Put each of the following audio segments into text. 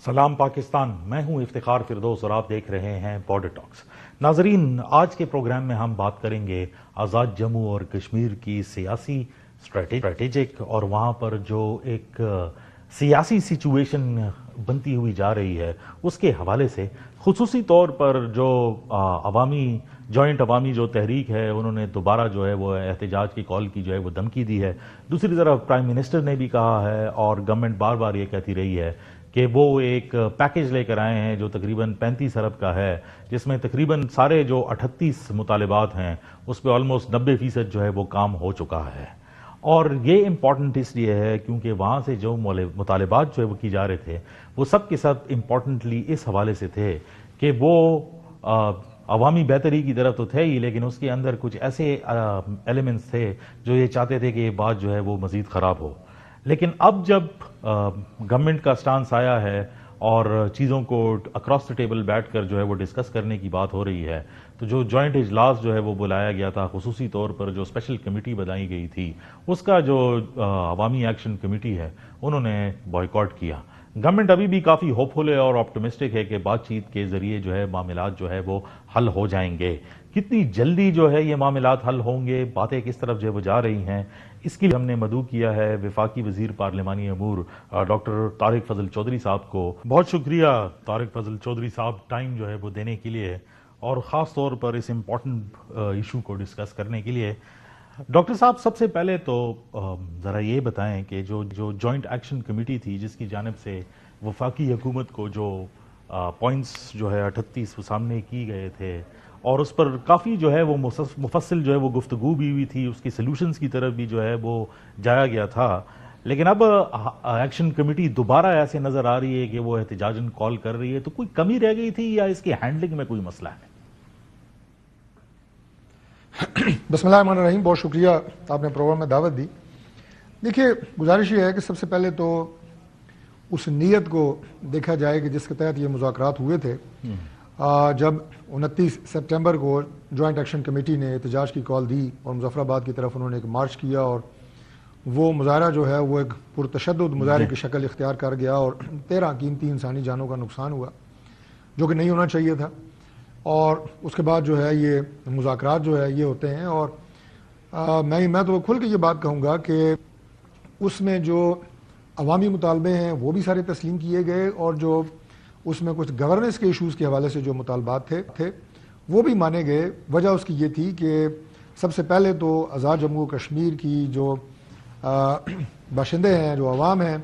سلام پاکستان، میں ہوں افتخار فردوس اور آپ دیکھ رہے ہیں بارڈر ٹاکس۔ ناظرین، آج کے پروگرام میں ہم بات کریں گے آزاد جموں اور کشمیر کی سیاسی اسٹریٹجک اور وہاں پر جو ایک سیاسی سچویشن بنتی ہوئی جا رہی ہے اس کے حوالے سے، خصوصی طور پر جو جوائنٹ عوامی جو تحریک ہے انہوں نے دوبارہ جو ہے وہ احتجاج کی کال کی جو ہے وہ دھمکی دی ہے۔ دوسری طرف پرائم منسٹر نے بھی کہا ہے اور گورنمنٹ بار بار یہ کہتی رہی ہے کہ وہ ایک پیکج لے کر آئے ہیں جو تقریباً 35 ارب کا ہے، جس میں تقریباً سارے جو 38 مطالبات ہیں اس پہ آلموسٹ 90% جو ہے وہ کام ہو چکا ہے۔ اور یہ امپورٹنٹ اس لیے ہے کیونکہ وہاں سے جو مطالبات جو ہے وہ کی جا رہے تھے وہ سب کے ساتھ امپورٹنٹلی اس حوالے سے تھے کہ وہ عوامی بہتری کی طرف تو تھے ہی، لیکن اس کے اندر کچھ ایسے ایلیمنٹس تھے جو یہ چاہتے تھے کہ یہ بات جو ہے وہ مزید خراب ہو۔ لیکن اب جب گورنمنٹ کا سٹانس آیا ہے اور چیزوں کو اکراس دا ٹیبل بیٹھ کر جو ہے وہ ڈسکس کرنے کی بات ہو رہی ہے، تو جو جوائنٹ اجلاس جو ہے وہ بلایا گیا تھا، خصوصی طور پر جو اسپیشل کمیٹی بنائی گئی تھی اس کا جو عوامی ایکشن کمیٹی ہے انہوں نے بائیکاٹ کیا۔ گورنمنٹ ابھی بھی کافی ہوپ فل ہے اور آپٹمسٹک ہے کہ بات چیت کے ذریعے جو ہے معاملات جو ہے وہ حل ہو جائیں گے۔ کتنی جلدی جو ہے یہ معاملات حل ہوں گے، باتیں کس طرف جو ہے وہ جا رہی ہیں، اس کے لیے ہم نے مدعو کیا ہے وفاقی وزیر پارلیمانی امور ڈاکٹر طارق فضل چودھری صاحب کو۔ بہت شکریہ طارق فضل چودھری صاحب ٹائم جو ہے وہ دینے کے لیے اور خاص طور پر اس امپورٹنٹ ایشو کو ڈسکس کرنے کے لیے۔ ڈاکٹر صاحب، سب سے پہلے تو ذرا یہ بتائیں کہ جو جوائنٹ ایکشن کمیٹی تھی جس کی جانب سے وفاقی حکومت کو جو پوائنٹس جو ہے 38 سامنے کی گئے تھے اور اس پر کافی جو ہے وہ مفصل جو ہے وہ گفتگو بھی ہوئی تھی، اس کی سلوشنز کی طرف بھی جو ہے وہ جایا گیا تھا، لیکن اب ایکشن کمیٹی دوبارہ ایسے نظر آ رہی ہے کہ وہ احتجاجاً کال کر رہی ہے، تو کوئی کمی رہ گئی تھی یا اس کی ہینڈلنگ میں کوئی مسئلہ ہے؟ بسم اللہ الرحمن الرحیم، بہت شکریہ آپ نے پروگرام میں دعوت دی۔ دیکھیے، گزارش یہ ہے کہ سب سے پہلے تو اس نیت کو دیکھا جائے کہ جس کے تحت یہ مذاکرات ہوئے تھے۔ جب 29 سپٹمبر کو جوائنٹ ایکشن کمیٹی نے احتجاج کی کال دی اور مظفر آباد کی طرف انہوں نے ایک مارچ کیا اور وہ مظاہرہ جو ہے وہ ایک پرتشدد مظاہرے کی شکل اختیار کر گیا اور 13 قیمتی انسانی جانوں کا نقصان ہوا جو کہ نہیں ہونا چاہیے تھا۔ اور اس کے بعد جو ہے یہ مذاکرات جو ہے یہ ہوتے ہیں اور میں تو کھل کے یہ بات کہوں گا کہ اس میں جو عوامی مطالبے ہیں وہ بھی سارے تسلیم کیے گئے اور جو اس میں کچھ گورننس کے ایشوز کے حوالے سے جو مطالبات تھے وہ بھی مانے گئے۔ وجہ اس کی یہ تھی کہ سب سے پہلے تو آزاد جموں و کشمیر کی جو باشندے ہیں، جو عوام ہیں،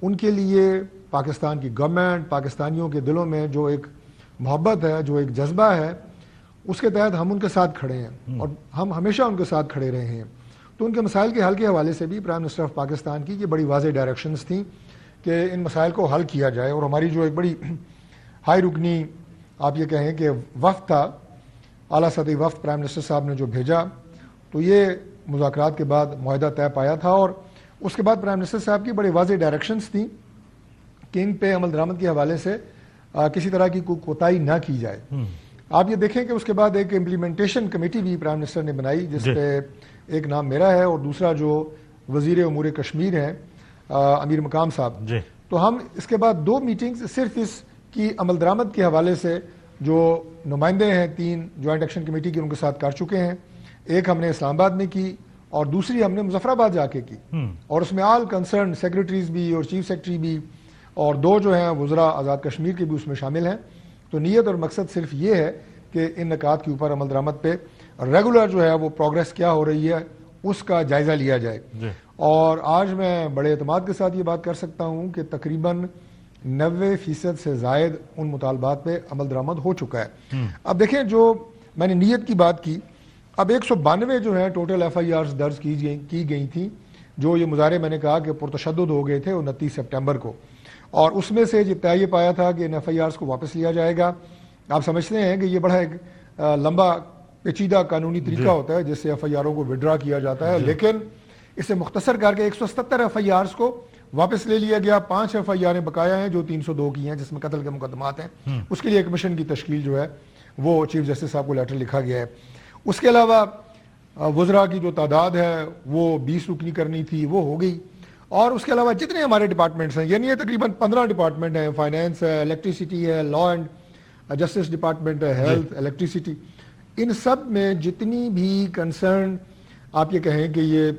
ان کے لیے پاکستان کی گورنمنٹ، پاکستانیوں کے دلوں میں جو ایک محبت ہے، جو ایک جذبہ ہے، اس کے تحت ہم ان کے ساتھ کھڑے ہیں اور ہم ہمیشہ ان کے ساتھ کھڑے رہے ہیں۔ تو ان کے مسائل کے حل کے حوالے سے بھی پرائم منسٹر آف پاکستان کی یہ بڑی واضح ڈائریکشنز تھیں کہ ان مسائل کو حل کیا جائے، اور ہماری جو ایک بڑی ہائی رکنی آپ یہ کہیں کہ وفد تھا، اعلیٰ سطحی وفد پرائم منسٹر صاحب نے جو بھیجا، تو یہ مذاکرات کے بعد معاہدہ طے پایا تھا اور اس کے بعد پرائم منسٹر صاحب کی بڑی واضح ڈائریکشنز تھیں کہ ان پہ عمل درآمد کے حوالے سے کسی طرح کی کوئی کوتاہی نہ کی جائے۔ آپ یہ دیکھیں کہ اس کے بعد ایک امپلیمنٹیشن کمیٹی بھی پرائم منسٹر نے بنائی جس پہ ایک نام میرا ہے اور دوسرا جو وزیر امور کشمیر ہیں امیر مقام صاحب۔ تو ہم اس کے بعد 2 میٹنگز صرف اس کی عمل درآمد کے حوالے سے جو نمائندے ہیں 3 جوائنٹ ایکشن کمیٹی کے ان کے ساتھ کر چکے ہیں۔ ایک ہم نے اسلام آباد میں کی اور دوسری ہم نے مظفر آباد جا کے کی، اور اس میں آل کنسرن سیکریٹریز بھی اور چیف سیکریٹری بھی اور 2 جو ہیں وزراء آزاد کشمیر کے بھی اس میں شامل ہیں۔ تو نیت اور مقصد صرف یہ ہے کہ ان نکات کے اوپر عمل درآمد پہ ریگولر جو ہے وہ پروگریس کیا ہو رہی ہے اس کا جائزہ لیا جائے۔ اور آج میں بڑے اعتماد کے ساتھ یہ بات کر سکتا ہوں کہ تقریباً 90% سے زائد ان مطالبات پہ عمل درآمد ہو چکا ہے۔ اب دیکھیں، جو میں نے نیت کی بات کی، اب 192 جو ہیں ٹوٹل FIRs درج کی گئی تھیں، جو یہ مظاہرے میں نے کہا کہ پرتشدد ہو گئے تھے 29 سپٹمبر کو، اور اس میں سے یہ پایا تھا کہ ان FIRs کو واپس لیا جائے گا۔ آپ سمجھتے ہیں کہ یہ بڑا ایک لمبا پیچیدہ قانونی طریقہ ہوتا ہے جس سے FIRوں کو وڈرا کیا جاتا ہے، لیکن اسے مختصر کر کے 177 FIRs کو واپس لے لیا گیا۔ 5 FIRیں بقایا ہیں جو 302 کی ہیں جس میں قتل کے مقدمات ہیں۔ اس کے لیے ایک کمیشن کی تشکیل جو ہے وہ چیف جسٹس صاحب کو لیٹر لکھا گیا ہے۔ اس کے علاوہ وزراء کی جو تعداد ہے وہ 20 رکنی کرنی تھی، وہ ہو گئی، اور اس کے علاوہ جتنے ہمارے ڈپارٹمنٹس ہیں، یعنی یہ تقریباً 15 ڈپارٹمنٹ ہیں، فائنینس ہے، الیکٹریسٹی ہے، لا اینڈ جسٹس ڈپارٹمنٹ ہے، ہیلتھ، الیکٹریسٹی، ان سب میں جتنی بھی کنسرن آپ یہ کہیں کہ یہ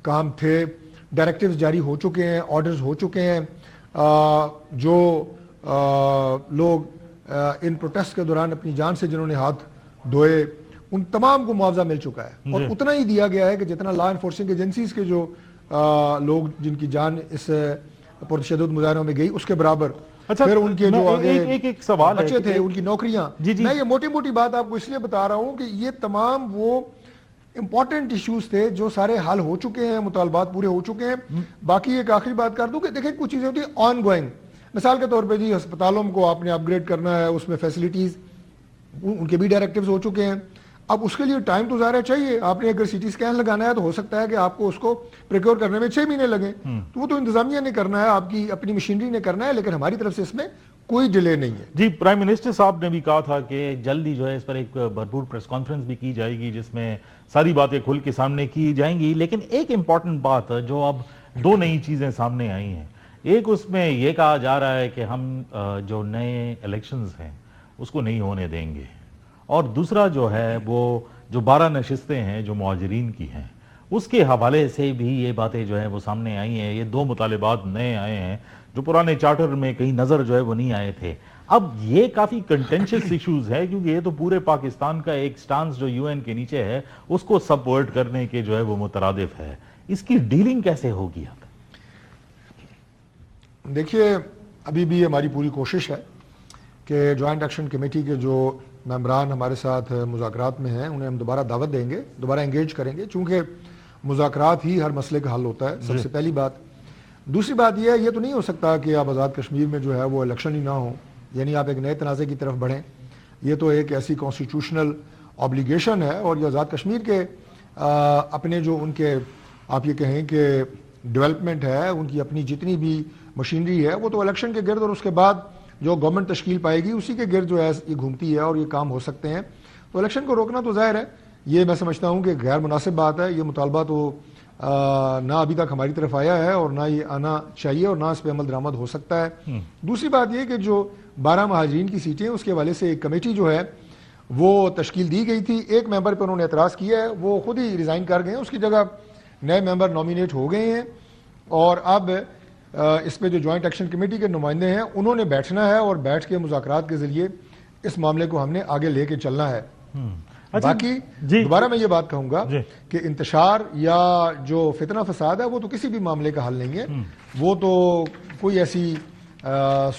کام تھے، ڈائریکٹیوز جاری ہو چکے ہیں، آرڈرز ہو چکے ہیں، جو لوگ ان پروٹیسٹ کے دوران اپنی جان سے جنہوں نے ہاتھ دھوئے ان تمام کو معاوضہ مل چکا ہے، اور اتنا ہی دیا گیا ہے کہ جتنا لا انفورسنگ ایجنسیز کے جو لوگ جن کی جان اس پرتشدد مظاہروں میں گئی اس کے برابر، پھر ان کے جو آگے ایک سوال بچے تھے ان کی نوکریاں. میں یہ موٹی موٹی بات آپ کو اس لیے بتا رہا ہوں کہ یہ تمام وہ امپورٹنٹ ایشوز تھے جو سارے حل ہو چکے ہیں، مطالبات پورے ہو چکے ہیں. باقی ایک آخری بات کر دوں کہ دیکھیں کچھ چیزیں ہوتی ہیں آن گوئنگ، مثال کے طور پہ جی ہسپتالوں کو آپ نے اپ گریڈ کرنا ہے، اس میں فیسلٹیز ان کے بھی ڈائریکٹیوز ہو چکے ہیں. اب اس کے لیے ٹائم تو ظاہر چاہیے، آپ نے اگر سی ٹی اسکین لگانا ہے تو ہو سکتا ہے کہ آپ کو اس کو پریکیور کرنے میں 6 مہینے لگیں، تو وہ تو انتظامیہ نے کرنا ہے، آپ کی اپنی مشینری نے کرنا ہے، لیکن ہماری طرف سے اس میں کوئی ڈیلے نہیں ہے. جی پرائم منسٹر صاحب نے بھی کہا تھا کہ جلدی جو ہے اس پر ایک بھرپور پریس کانفرنس بھی کی جائے گی جس میں ساری باتیں کھل کے سامنے کی جائیں گی. لیکن ایک امپورٹنٹ بات جو اب دو نئی چیزیں سامنے آئی ہیں، ایک اس میں یہ کہا جا رہا ہے کہ ہم جو نئے الیکشنز ہیں اس کو نہیں ہونے دیں گے، اور دوسرا جو ہے وہ جو 12 نشستیں ہیں جو مہاجرین کی ہیں اس کے حوالے سے بھی یہ باتیں جو ہیں وہ سامنے آئی ہیں. یہ دو مطالبات نئے آئے ہیں جو پرانے چارٹر میں کہیں نظر جو ہے وہ نہیں آئے تھے. اب یہ کافی کنٹینشس ایشوز ہے کیونکہ یہ تو پورے پاکستان کا ایک سٹانس جو یو این کے نیچے ہے اس کو سپورٹ کرنے کے جو ہے وہ مترادف ہے. اس کی ڈیلنگ کیسے ہوگی؟ اب دیکھیے ابھی بھی ہماری پوری کوشش ہے کہ جوائنٹ ایکشن کمیٹی کے جو ممبران ہمارے ساتھ مذاکرات میں ہیں انہیں ہم دوبارہ دعوت دیں گے، دوبارہ انگیج کریں گے، چونکہ مذاکرات ہی ہر مسئلے کا حل ہوتا ہے. سب سے پہلی بات. دوسری بات یہ تو نہیں ہو سکتا کہ آپ آزاد کشمیر میں جو ہے وہ الیکشن ہی نہ ہو، یعنی آپ ایک نئے تنازع کی طرف بڑھیں. یہ تو ایک ایسی کانسٹیٹیوشنل آبلیگیشن ہے، اور یہ آزاد کشمیر کے اپنے جو ان کے آپ یہ کہیں کہ ڈیولپمنٹ ہے، ان کی اپنی جتنی بھی مشینری ہے وہ تو الیکشن کے گرد اور اس کے بعد جو گورنمنٹ تشکیل پائے گی اسی کے گرد جو ہے یہ گھومتی ہے اور یہ کام ہو سکتے ہیں. تو الیکشن کو روکنا تو ظاہر ہے یہ میں سمجھتا ہوں کہ غیر مناسب بات ہے. یہ مطالبہ تو نہ ابھی تک ہماری طرف آیا ہے اور نہ یہ آنا چاہیے اور نہ اس پہ عمل درآمد ہو سکتا ہے. دوسری بات یہ کہ جو 12 مہاجرین کی سیٹیں اس کے حوالے سے ایک کمیٹی جو ہے وہ تشکیل دی گئی تھی. ایک ممبر پہ انہوں نے اعتراض کیا ہے، وہ خود ہی ریزائن کر گئے ہیں، اس کی جگہ نئے ممبر نامینیٹ ہو گئے ہیں، اور اب اس پہ جو جوائنٹ ایکشن کمیٹی کے نمائندے ہیں انہوں نے بیٹھنا ہے اور بیٹھ کے مذاکرات کے ذریعے اس معاملے کو ہم نے آگے لے کے چلنا ہے. باقی دوبارہ میں یہ بات کہوں گا کہ انتشار یا جو فتنہ فساد ہے وہ تو کسی بھی معاملے کا حل نہیں ہے. وہ تو کوئی ایسی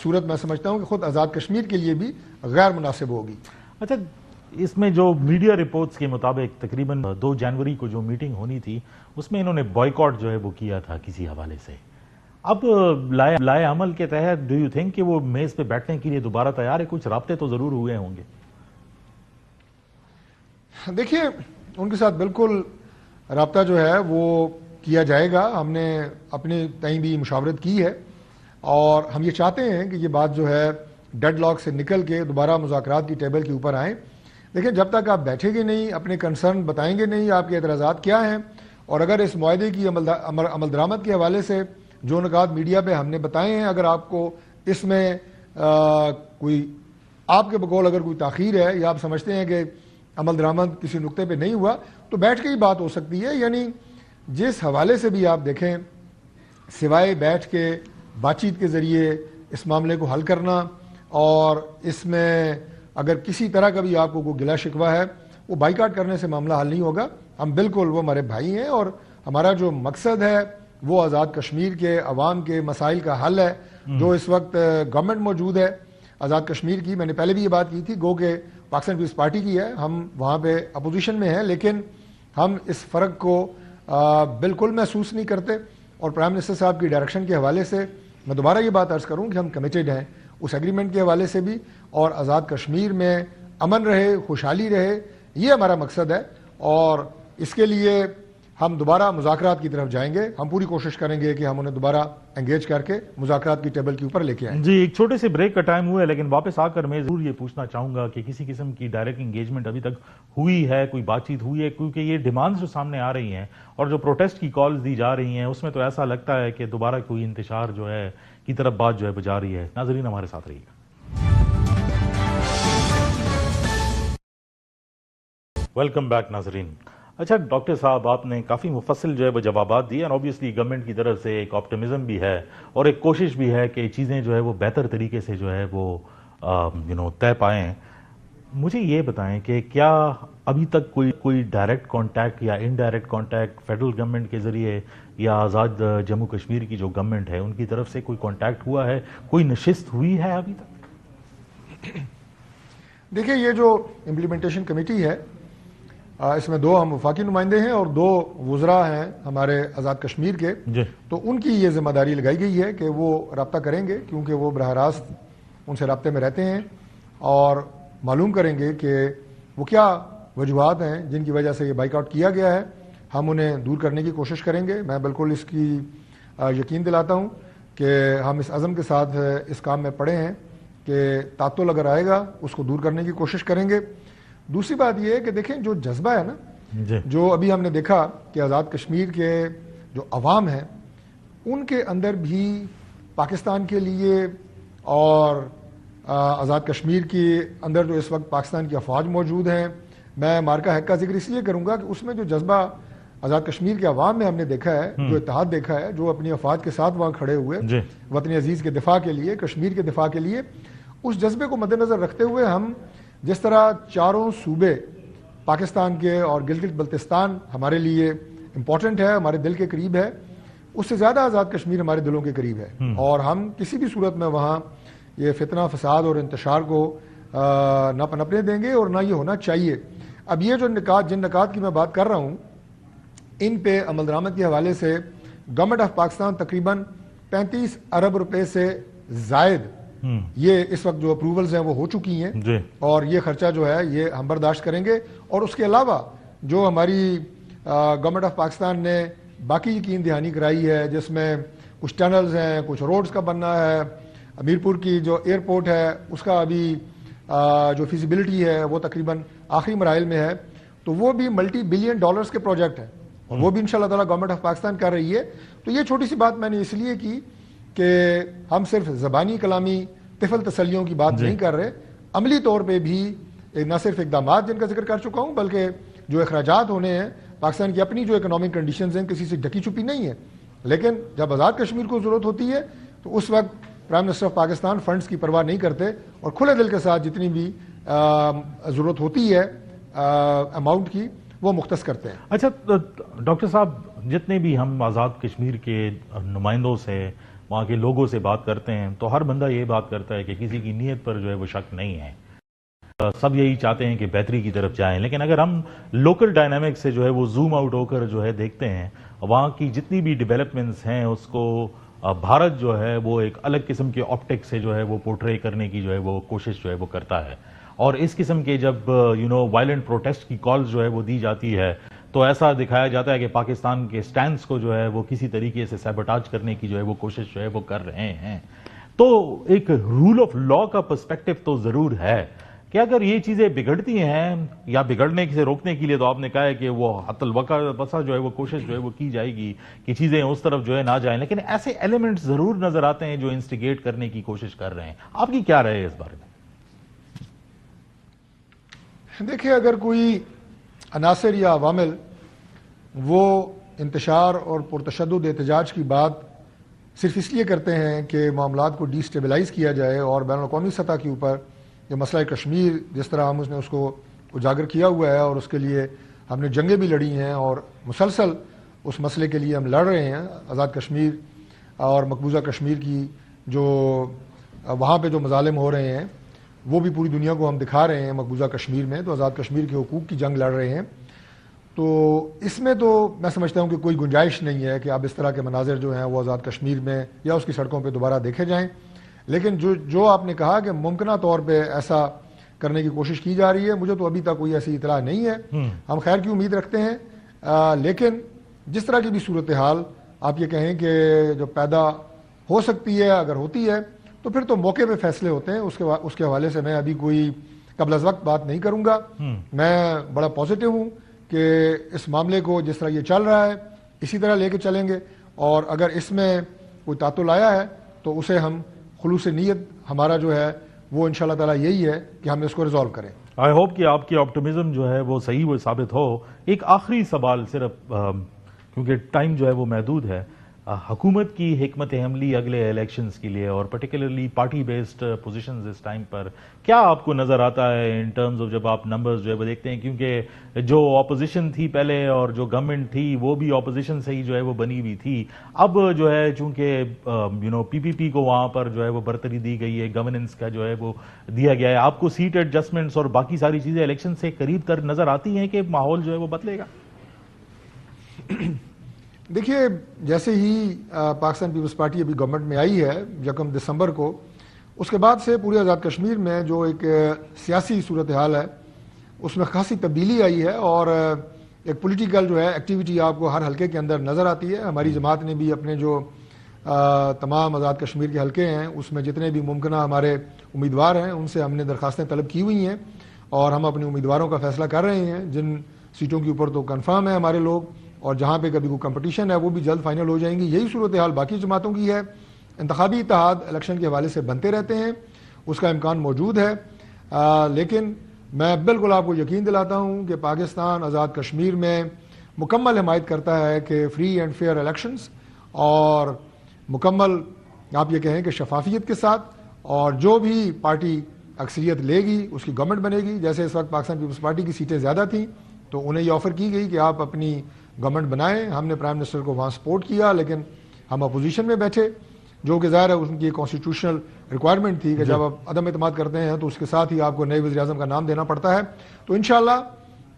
صورت میں سمجھتا ہوں کہ خود آزاد کشمیر کے لیے بھی غیر مناسب ہوگی. اچھا، اس میں جو میڈیا رپورٹس کے مطابق تقریباً 2 جنوری کو جو میٹنگ ہونی تھی اس میں انہوں نے بائیکاٹ جو ہے وہ کیا تھا کسی حوالے سے. اب لائے عمل کے تحت ڈو یو تھنک کہ وہ میز پہ بیٹھنے کے لیے دوبارہ تیار ہے؟ کچھ رابطے تو ضرور ہوئے ہوں گے. دیکھیے ان کے ساتھ بالکل رابطہ جو ہے وہ کیا جائے گا. ہم نے اپنے تئیں بھی مشاورت کی ہے اور ہم یہ چاہتے ہیں کہ یہ بات جو ہے ڈیڈ لاک سے نکل کے دوبارہ مذاکرات کی ٹیبل کے اوپر آئیں. لیکن جب تک آپ بیٹھیں گے نہیں، اپنے کنسرن بتائیں گے نہیں، آپ کے اعتراضات کیا ہیں، اور اگر اس معاہدے کی عمل درآمد کے حوالے سے جو نکات میڈیا پہ ہم نے بتائے ہیں اگر آپ کو اس میں کوئی آپ کے بقول اگر کوئی تاخیر ہے یا آپ سمجھتے ہیں کہ عمل درآمد کسی نقطے پہ نہیں ہوا تو بیٹھ کے ہی بات ہو سکتی ہے. یعنی جس حوالے سے بھی آپ دیکھیں سوائے بیٹھ کے بات چیت کے ذریعے اس معاملے کو حل کرنا، اور اس میں اگر کسی طرح کا بھی آپ کو کوئی گلا شکوہ ہے وہ بائیکاٹ کرنے سے معاملہ حل نہیں ہوگا. ہم بالکل وہ ہمارے بھائی ہیں اور ہمارا جو مقصد ہے وہ آزاد کشمیر کے عوام کے مسائل کا حل ہے. جو اس وقت گورنمنٹ موجود ہے آزاد کشمیر کی، میں نے پہلے بھی یہ بات کی تھی، گو کہ پاکستان پیپلز پارٹی کی ہے، ہم وہاں پہ اپوزیشن میں ہیں، لیکن ہم اس فرق کو بالکل محسوس نہیں کرتے. اور پرائم منسٹر صاحب کی ڈائریکشن کے حوالے سے میں دوبارہ یہ بات عرض کروں کہ ہم کمیٹڈ ہیں اس ایگریمنٹ کے حوالے سے بھی، اور آزاد کشمیر میں امن رہے، خوشحالی رہے، یہ ہمارا مقصد ہے. اور اس کے لیے ہم دوبارہ مذاکرات کی طرف جائیں گے. ہم پوری کوشش کریں گے کہ ہم انہیں دوبارہ انگیج کر کے مذاکرات کی ٹیبل کے اوپر لے کے آئیں. جی ایک چھوٹے سے بریک کا ٹائم ہوا ہے، لیکن واپس آ کر میں ضرور یہ پوچھنا چاہوں گا کہ کسی قسم کی ڈائریکٹ انگیجمنٹ ابھی تک ہوئی ہے، کوئی بات چیت ہوئی ہے؟ کیونکہ یہ ڈیمانڈز جو سامنے آ رہی ہیں اور جو پروٹیسٹ کی کالز دی جا رہی ہیں اس میں تو ایسا لگتا ہے کہ دوبارہ کوئی انتشار جو ہے کی طرف بات جو ہے بجا رہی ہے. ناظرین ہمارے ساتھ رہیے گا. ویلکم بیک ناظرین. اچھا ڈاکٹر صاحب، آپ نے کافی مفصل جو ہے وہ جوابات دیے، اور اوبیسلی گورنمنٹ کی طرف سے ایک آپٹیمزم بھی ہے اور ایک کوشش بھی ہے کہ چیزیں جو ہے وہ بہتر طریقے سے جو ہے وہ طے پائیں. مجھے یہ بتائیں کہ کیا ابھی تک کوئی ڈائریکٹ کانٹیکٹ یا انڈائریکٹ کانٹیکٹ فیڈرل گورنمنٹ کے ذریعے یا آزاد جموں کشمیر کی جو گورنمنٹ ہے ان کی طرف سے کوئی کانٹیکٹ ہوا ہے، کوئی نشست ہوئی ہے ابھی تک؟ دیکھیں، یہ جو امپلیمنٹیشن کمیٹی ہے اس میں 2 ہم وفاقی نمائندے ہیں اور 2 وزراء ہیں ہمارے آزاد کشمیر کے. جی. تو ان کی یہ ذمہ داری لگائی گئی ہے کہ وہ رابطہ کریں گے، کیونکہ وہ براہ راست ان سے رابطے میں رہتے ہیں اور معلوم کریں گے کہ وہ کیا وجوہات ہیں جن کی وجہ سے یہ بائیک آؤٹ کیا گیا ہے. ہم انہیں دور کرنے کی کوشش کریں گے. میں بالکل اس کی یقین دلاتا ہوں کہ ہم اس عزم کے ساتھ اس کام میں پڑے ہیں کہ تعطل اگر آئے گا اس کو دور کرنے کی کوشش کریں گے. دوسری بات یہ ہے کہ دیکھیں، جو جذبہ ہے نا، جو ابھی ہم نے دیکھا کہ آزاد کشمیر کے جو عوام ہیں ان کے اندر بھی پاکستان کے لیے اور آزاد کشمیر کے اندر جو اس وقت پاکستان کی افواج موجود ہیں، میں مارکا حق کا ذکر اس لیے کروں گا کہ اس میں جو جذبہ آزاد کشمیر کے عوام میں ہم نے دیکھا ہے، جو اتحاد دیکھا ہے، جو اپنی افواج کے ساتھ وہاں کھڑے ہوئے وطن عزیز کے دفاع کے لیے، کشمیر کے دفاع کے لیے، اس جذبے کو مد نظر رکھتے ہوئے ہم جس طرح چاروں صوبے پاکستان کے اور گلگت بلتستان ہمارے لیے امپورٹنٹ ہے، ہمارے دل کے قریب ہے، اس سے زیادہ آزاد کشمیر ہمارے دلوں کے قریب ہے. اور ہم کسی بھی صورت میں وہاں یہ فتنہ فساد اور انتشار کو نہ پنپنے دیں گے اور نہ یہ ہونا چاہیے. اب یہ جو جن نکات کی میں بات کر رہا ہوں، ان پہ عمل درآمد کے حوالے سے گورنمنٹ آف پاکستان تقریباً 35 ارب روپے سے زائد یہ اس وقت جو اپروولز ہیں وہ ہو چکی ہیں، اور یہ خرچہ جو ہے یہ ہم برداشت کریں گے. اور اس کے علاوہ جو ہماری گورنمنٹ آف پاکستان نے باقی یقین دہانی کرائی ہے، جس میں کچھ ٹنلز ہیں، کچھ روڈز کا بننا ہے، امیرپور کی جو ایئرپورٹ ہے اس کا ابھی جو فیزیبلٹی ہے وہ تقریباً آخری مراحل میں ہے، تو وہ بھی ملٹی بلین ڈالرز کے پروجیکٹ ہیں اور وہ بھی انشاءاللہ تعالی گورنمنٹ آف پاکستان کر رہی ہے. تو یہ چھوٹی سی بات میں نے اس لیے کی کہ ہم صرف زبانی کلامی طفل تسلیوں کی بات نہیں کر رہے، عملی طور پہ بھی نہ صرف اقدامات جن کا ذکر کر چکا ہوں، بلکہ جو اخراجات ہونے ہیں، پاکستان کی اپنی جو اکنامک کنڈیشنز ہیں کسی سے ڈھکی چھپی نہیں ہے، لیکن جب آزاد کشمیر کو ضرورت ہوتی ہے تو اس وقت prime minister of Pakistan funds کی پرواہ نہیں کرتے اور کھلے دل کے ساتھ جتنی بھی ضرورت ہوتی ہے اماؤنٹ کی وہ مختص کرتے ہیں. اچھا ڈاکٹر صاحب، جتنے بھی ہم آزاد کشمیر کے نمائندوں سے، وہاں کے لوگوں سے بات کرتے ہیں تو ہر بندہ یہ بات کرتا ہے کہ کسی کی نیت پر جو ہے وہ شک نہیں ہے، سب یہی چاہتے ہیں کہ بہتری کی طرف جائیں. لیکن اگر ہم لوکل ڈائنامک سے جو ہے وہ زوم آؤٹ ہو کر جو ہے دیکھتے ہیں، وہاں کی جتنی بھی ڈیولپمنٹس ہیں اس کو بھارت جو ہے وہ ایک الگ قسم کے آپٹک سے جو ہے وہ پورٹرے کرنے کی جو ہے وہ کوشش جو ہے وہ کرتا ہے. اور اس قسم کے جب وائلنٹ پروٹیسٹ کی کالز جو ہے وہ دی جاتی ہے تو ایسا دکھایا جاتا ہے کہ پاکستان کے سٹینڈز کو جو ہے وہ کسی طریقے سے سیبوٹاج کرنے کی جو ہے وہ کوشش جو ہے وہ کر رہے ہیں. تو ایک رول آف لا کا پرسپیکٹو تو ضرور ہے کہ اگر یہ چیزیں بگڑتی ہیں یا بگڑنے سے روکنے کے لیے تو آپ نے کہا ہے کہ وہ حتی الوقت جو ہے وہ کوشش جو ہے وہ کی جائے گی کہ چیزیں اس طرف جو ہے نہ جائیں، لیکن ایسے ایلیمنٹس ضرور نظر آتے ہیں جو انسٹیگیٹ کرنے کی کوشش کر رہے ہیں. آپ کی کیا رائے ہے اس بارے میں؟ دیکھیں، اگر کوئی عناصر یا عوامل وہ انتشار اور پرتشدد احتجاج کی بات صرف اس لیے کرتے ہیں کہ معاملات کو ڈی سٹیبلائز کیا جائے اور بین الاقوامی سطح کے اوپر یہ مسئلہ کشمیر جس طرح ہم نے اس کو اجاگر کیا ہوا ہے اور اس کے لیے ہم نے جنگیں بھی لڑی ہیں اور مسلسل اس مسئلے کے لیے ہم لڑ رہے ہیں، آزاد کشمیر اور مقبوضہ کشمیر کی جو وہاں پہ جو مظالم ہو رہے ہیں وہ بھی پوری دنیا کو ہم دکھا رہے ہیں. مقبوضہ کشمیر میں تو آزاد کشمیر کے حقوق کی جنگ لڑ رہے ہیں. تو اس میں تو میں سمجھتا ہوں کہ کوئی گنجائش نہیں ہے کہ اب اس طرح کے مناظر جو ہیں وہ آزاد کشمیر میں یا اس کی سڑکوں پہ دوبارہ دیکھے جائیں. لیکن جو آپ نے کہا کہ ممکنہ طور پہ ایسا کرنے کی کوشش کی جا رہی ہے، مجھے تو ابھی تک کوئی ایسی اطلاع نہیں ہے. ہم خیر کی امید رکھتے ہیں، لیکن جس طرح کی بھی صورتحال آپ یہ کہیں کہ جو پیدا ہو سکتی ہے، اگر ہوتی ہے تو پھر تو موقع پہ فیصلے ہوتے ہیں. اس کے حوالے سے میں ابھی کوئی قبل از وقت بات نہیں کروں گا. میں بڑا پازیٹیو ہوں کہ اس معاملے کو جس طرح یہ چل رہا ہے اسی طرح لے کے چلیں گے، اور اگر اس میں کوئی تعطل آیا ہے تو اسے ہم خلوص نیت ہمارا جو ہے وہ انشاءاللہ تعالی یہی ہے کہ ہم اس کو ریزالو کریں. آئی ہوپ کہ آپ کی آپٹمزم جو ہے وہ صحیح وہ ثابت ہو. ایک آخری سوال صرف کیونکہ ٹائم جو ہے وہ محدود ہے، حکومت کی حکمت عملی اگلے الیکشنز کے لیے اور پرٹیکولرلی پارٹی بیسڈ پوزیشنز اس ٹائم پر کیا آپ کو نظر آتا ہے ان ٹرمز آف، جب آپ نمبرز جو ہے وہ دیکھتے ہیں؟ کیونکہ جو اپوزیشن تھی پہلے اور جو گورنمنٹ تھی وہ بھی اپوزیشن سے ہی جو ہے وہ بنی ہوئی تھی. اب جو ہے چونکہ پی پی کو وہاں پر جو ہے وہ برتری دی گئی ہے، گورننس کا جو ہے وہ دیا گیا ہے، آپ کو سیٹ ایڈجسٹمنٹس اور باقی ساری چیزیں الیکشن سے قریب تر نظر آتی ہیں کہ ماحول جو ہے وہ بدلے گا؟ دیکھیے، جیسے ہی پاکستان پیپلز پارٹی ابھی گورنمنٹ میں آئی ہے 1 دسمبر کو، اس کے بعد سے پورے آزاد کشمیر میں جو ایک سیاسی صورتحال ہے اس میں خاصی تبدیلی آئی ہے، اور ایک پولیٹیکل جو ہے ایکٹیویٹی آپ کو ہر حلقے کے اندر نظر آتی ہے. ہماری جماعت نے بھی اپنے جو تمام آزاد کشمیر کے حلقے ہیں اس میں جتنے بھی ممکنہ ہمارے امیدوار ہیں ان سے ہم نے درخواستیں طلب کی ہوئی ہیں، اور ہم اپنے امیدواروں کا فیصلہ کر رہے ہیں. جن سیٹوں کے اوپر تو کنفرم ہے ہمارے لوگ، اور جہاں پہ کبھی کوئی کمپٹیشن ہے وہ بھی جلد فائنل ہو جائیں گی. یہی صورتحال باقی جماعتوں کی ہے. انتخابی اتحاد الیکشن کے حوالے سے بنتے رہتے ہیں، اس کا امکان موجود ہے، لیکن میں بالکل آپ کو یقین دلاتا ہوں کہ پاکستان آزاد کشمیر میں مکمل حمایت کرتا ہے کہ فری اینڈ فیئر الیکشنز، اور مکمل آپ یہ کہیں کہ شفافیت کے ساتھ، اور جو بھی پارٹی اکثریت لے گی اس کی گورنمنٹ بنے گی. جیسے اس وقت پاکستان پیپلز پارٹی کی سیٹیں زیادہ تھیں تو انہیں یہ آفر کی گئی کہ آپ اپنی گورنمنٹ بنائیں. ہم نے پرائم منسٹر کو وہاں سپورٹ کیا، لیکن ہم اپوزیشن میں بیٹھے، جو کہ ظاہر ہے ان کی کانسٹیٹیوشنل ریکوائرمنٹ تھی کہ جب آپ عدم اعتماد کرتے ہیں تو اس کے ساتھ ہی آپ کو نئے وزیر اعظم کا نام دینا پڑتا ہے. تو انشاءاللہ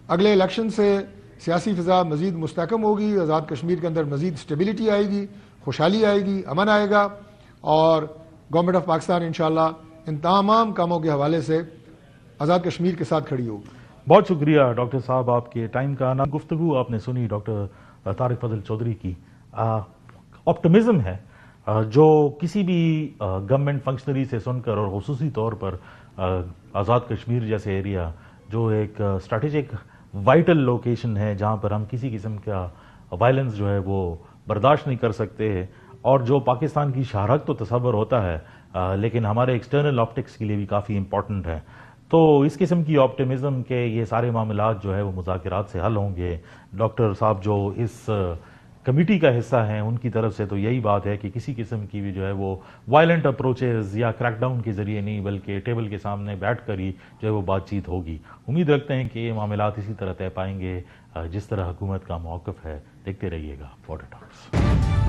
اگلے الیکشن سے سیاسی فضا مزید مستحکم ہوگی، آزاد کشمیر کے اندر مزید اسٹیبلٹی آئے گی، خوشحالی آئے گی، امن آئے گا، اور گورنمنٹ آف پاکستان انشاءاللہ ان تمام کاموں کے حوالے سے آزاد کشمیر کے ساتھ کھڑی ہوگی. بہت شکریہ ڈاکٹر صاحب آپ کے ٹائم کا. گفتگو آپ نے سنی ڈاکٹر طارق فضل چودھری کی. آپٹمزم ہے جو کسی بھی گورنمنٹ فنکشنری سے سن کر، اور خصوصی طور پر آزاد کشمیر جیسے ایریا جو ایک اسٹریٹجک وائٹل لوکیشن ہے جہاں پر ہم کسی قسم کا وائلنس جو ہے وہ برداشت نہیں کر سکتے، اور جو پاکستان کی شہرت تو تصور ہوتا ہے لیکن ہمارے ایکسٹرنل آپٹکس کے لیے بھی کافی امپورٹنٹ ہے. تو اس قسم کی آپٹمزم کے یہ سارے معاملات جو ہے وہ مذاکرات سے حل ہوں گے. ڈاکٹر صاحب جو اس کمیٹی کا حصہ ہیں ان کی طرف سے تو یہی بات ہے کہ کسی قسم کی بھی جو ہے وہ وائلنٹ اپروچز یا کریک ڈاؤن کے ذریعے نہیں، بلکہ ٹیبل کے سامنے بیٹھ کر ہی جو ہے وہ بات چیت ہوگی. امید رکھتے ہیں کہ یہ معاملات اسی طرح طے پائیں گے جس طرح حکومت کا موقف ہے. دیکھتے رہیے گا بارڈر ٹاکس.